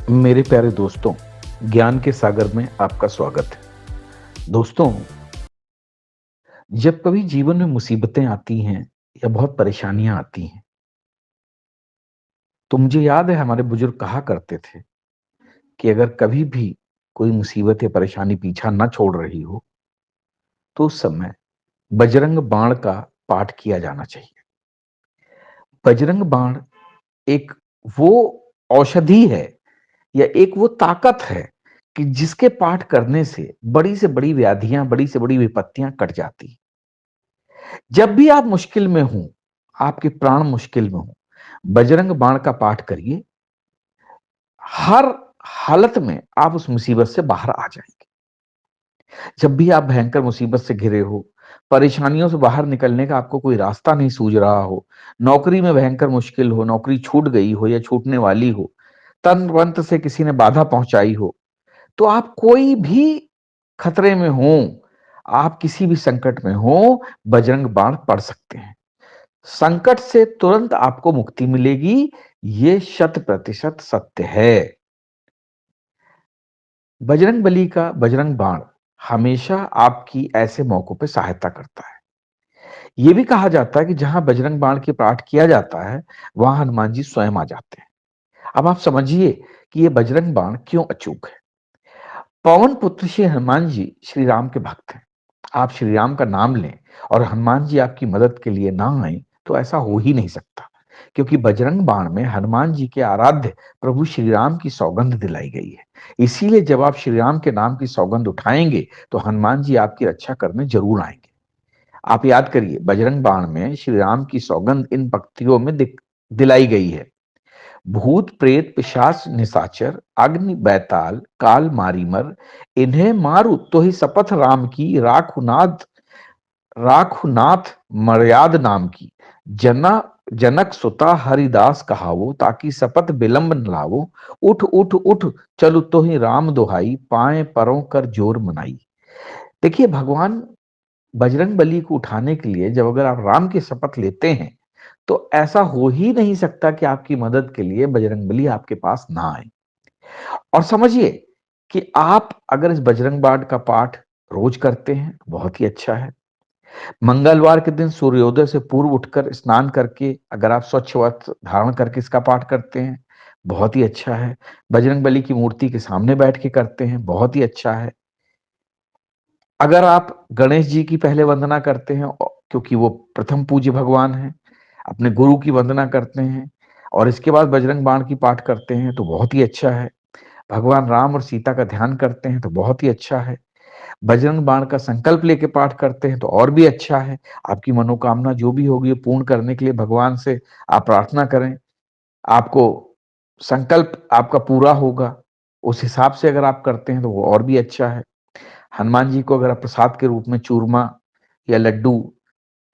मेरे प्यारे दोस्तों, ज्ञान के सागर में आपका स्वागत है। दोस्तों, जब कभी जीवन में मुसीबतें आती हैं या बहुत परेशानियां आती हैं, तो मुझे याद है हमारे बुजुर्ग कहा करते थे कि अगर कभी भी कोई मुसीबत या परेशानी पीछा न छोड़ रही हो, तो उस समय बजरंग बाण का पाठ किया जाना चाहिए। बजरंग बाण एक वो औषधि है या एक वो ताकत है कि जिसके पाठ करने से बड़ी व्याधियां, बड़ी से बड़ी विपत्तियां कट जाती। जब भी आप मुश्किल में हो, आपके प्राण मुश्किल में हो, बजरंग बाण का पाठ करिए। हर हालत में आप उस मुसीबत से बाहर आ जाएंगे। जब भी आप भयंकर मुसीबत से घिरे हो, परेशानियों से बाहर निकलने का आपको कोई रास्ता नहीं सूझ रहा हो, नौकरी में भयंकर मुश्किल हो, नौकरी छूट गई हो या छूटने वाली हो, तंत्र मंत्र से किसी ने बाधा पहुंचाई हो, तो आप कोई भी खतरे में हो, आप किसी भी संकट में हो, बजरंग बाण पढ़ सकते हैं। संकट से तुरंत आपको मुक्ति मिलेगी। ये शत प्रतिशत सत्य है। बजरंग बली का बजरंग बाण हमेशा आपकी ऐसे मौकों पे सहायता करता है। यह भी कहा जाता है कि जहां बजरंग बाण के पाठ किया जाता है, वहां हनुमान जी स्वयं आ जाते हैं। अब आप समझिए कि यह बजरंग बाण क्यों अचूक है। पवन पुत्र श्री हनुमान जी श्री राम के भक्त हैं। आप श्री राम का नाम लें और हनुमान जी आपकी मदद के लिए ना आए, तो ऐसा हो ही नहीं सकता। क्योंकि बजरंग बाण में हनुमान जी के आराध्य प्रभु श्री राम की सौगंध दिलाई गई है। इसीलिए जब आप श्री राम के नाम की सौगंध उठाएंगे, तो हनुमान जी आपकी रक्षा करने जरूर आएंगे। आप याद करिए, बजरंग बाण में श्री राम की सौगंध इन पंक्तियों में दिलाई गई है। भूत प्रेत पिशाच निशाचर अग्नि बैताल काल मारीमर, इन्हें मारू तो ही शपथ राम की, राखुनाथ मर्याद नाम की। जना जनक सुता हरिदास कहावो, ताकि शपथ विलंब न लावो। उठ उठ उठ चलु तो ही राम दुहाई, पाए परों कर जोर मनाई। देखिए, भगवान बजरंग बली को उठाने के लिए जब अगर आप राम की शपथ लेते हैं, तो ऐसा हो ही नहीं सकता कि आपकी मदद के लिए बजरंग बली आपके पास ना आए। और समझिए कि आप अगर इस बजरंग बाण का पाठ रोज करते हैं, तो बहुत ही अच्छा है। मंगलवार के दिन सूर्योदय से पूर्व उठकर स्नान करके अगर आप स्वच्छ वस्त्र धारण करके इसका पाठ करते हैं, बहुत ही अच्छा है। बजरंग बली की मूर्ति के सामने बैठ के करते हैं, बहुत ही अच्छा है। अगर आप गणेश जी की पहले वंदना करते हैं, क्योंकि वो प्रथम पूज्य भगवान हैं, अपने गुरु की वंदना करते हैं और इसके बाद बजरंग बाण की पाठ करते हैं, तो बहुत ही अच्छा है। भगवान राम और सीता का ध्यान करते हैं, तो बहुत ही अच्छा है। बजरंग बाण का संकल्प लेके पाठ करते हैं, तो और भी अच्छा है। आपकी मनोकामना जो भी होगी पूर्ण करने के लिए भगवान से आप प्रार्थना करें, आपको संकल्प आपका पूरा होगा। उस हिसाब से अगर आप करते हैं, तो वो और भी अच्छा है। हनुमान जी को अगर आप प्रसाद के रूप में चूरमा या लड्डू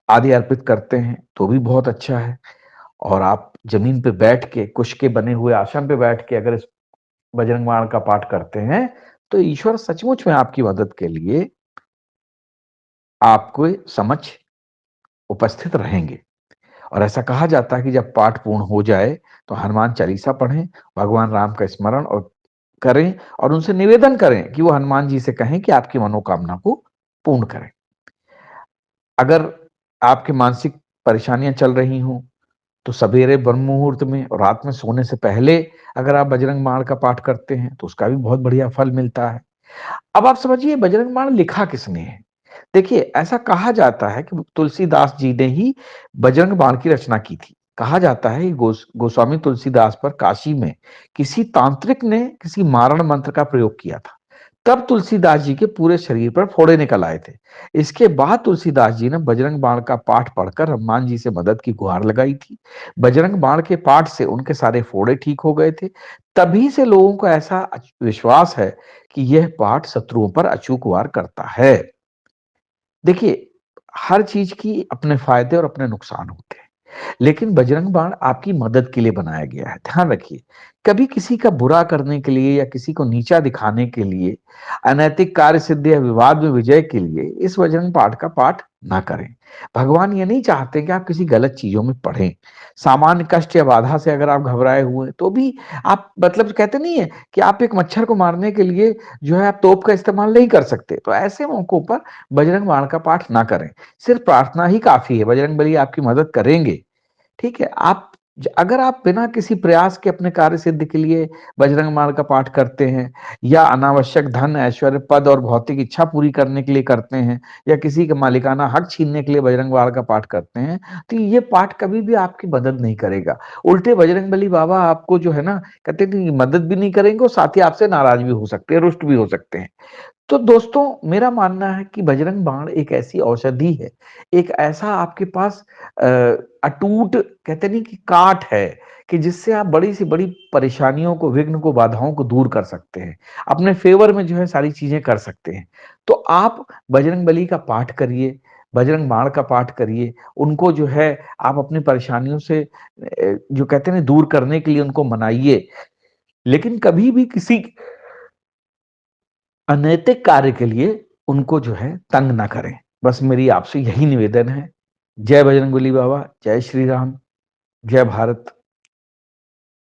आदि अर्पित करते हैं, तो भी बहुत अच्छा है। और आप जमीन पे बैठ के कुश के बने हुए आसन पे बैठ के अगर इस बजरंग बाण का पाठ करते हैं, तो ईश्वर सचमुच में आपकी मदद के लिए आपको समक्ष उपस्थित रहेंगे। और ऐसा कहा जाता है कि जब पाठ पूर्ण हो जाए, तो हनुमान चालीसा पढ़ें, भगवान राम का स्मरण और करें और उनसे निवेदन करें कि वो हनुमान जी से कहें कि आपकी मनोकामना को पूर्ण करें। अगर आपके मानसिक परेशानियां चल रही हों, तो सवेरे ब्रह्म मुहूर्त में और रात में सोने से पहले अगर आप बजरंग बाण का पाठ करते हैं, तो उसका भी बहुत बढ़िया फल मिलता है। अब आप समझिए बजरंग बाण लिखा किसने है। देखिए, ऐसा कहा जाता है कि तुलसीदास जी ने ही बजरंग बाण की रचना की थी। कहा जाता है कि गोस्वामी तुलसीदास पर काशी में किसी तांत्रिक ने किसी मारण मंत्र का प्रयोग किया था। तब तुलसीदास जी के पूरे शरीर पर फोड़े निकल आए थे। इसके बाद तुलसीदास जी ने बजरंग बाण का पाठ पढ़कर हनुमान जी से मदद की गुहार लगाई थी। बजरंग बाण के पाठ से उनके सारे फोड़े ठीक हो गए थे। तभी से लोगों को ऐसा विश्वास है कि यह पाठ शत्रुओं पर अचूक वार करता है। देखिए, हर चीज की अपने फायदे और अपने नुकसान होते हैं, लेकिन बजरंग बाण आपकी मदद के लिए बनाया गया है। ध्यान रखिए, कभी किसी का बुरा करने के लिए या किसी को नीचा दिखाने के लिए, अनैतिक कार्य सिद्धि या विवाद में विजय के लिए इस बजरंग पाठ का पाठ ना करें। भगवान ये नहीं चाहते कि आप किसी गलत चीजों में पढ़ें। सामान्य कष्ट या बाधा से अगर आप घबराए हुए हैं, तो भी आप मतलब कहते नहीं है कि आप एक मच्छर को मारने के लिए जो है आप तोप का इस्तेमाल नहीं कर सकते। तो ऐसे मौकों पर बजरंग बाण का पाठ ना करें। सिर्फ प्रार्थना ही काफ़ी है, बजरंग बली आपकी मदद करेंगे। ठीक है? अगर आप बिना किसी प्रयास के अपने कार्य सिद्धि के लिए बजरंग बाण का पाठ करते हैं, या अनावश्यक धन, ऐश्वर्य, पद और भौतिक इच्छा पूरी करने के लिए करते हैं, या किसी का मालिकाना हक छीनने के लिए बजरंग बाण का पाठ करते हैं, तो ये पाठ कभी भी आपकी मदद नहीं करेगा। उल्टे बजरंगबली बाबा आपको जो है ना, कहते हैं कि मदद भी नहीं करेंगे और साथ ही आपसे नाराज भी हो सकते हैं, रुष्ट भी हो सकते हैं। तो दोस्तों, मेरा मानना है कि बजरंग बाण एक ऐसी औषधि है, एक ऐसा आपके पास अ, अटूट कहते नहीं कि काट है, कि जिससे आप बड़ी से बड़ी परेशानियों को, विघ्न को, बाधाओं को दूर कर सकते हैं। अपने फ़ेवर में जो है सारी चीज़ें कर सकते हैं। तो आप बजरंगबली का पाठ करिए, बजरंग बाण का पाठ करिए, उनको जो है आप अपनी परेशानियों से जो कहते हैं ना दूर करने के लिए उनको मनाइए। लेकिन कभी भी किसी अनैतिक कार्य के लिए उनको जो है तंग ना करें। बस मेरी आपसे यही निवेदन है। जय बजरंगबली बाबा, जय श्री राम, जय भारत।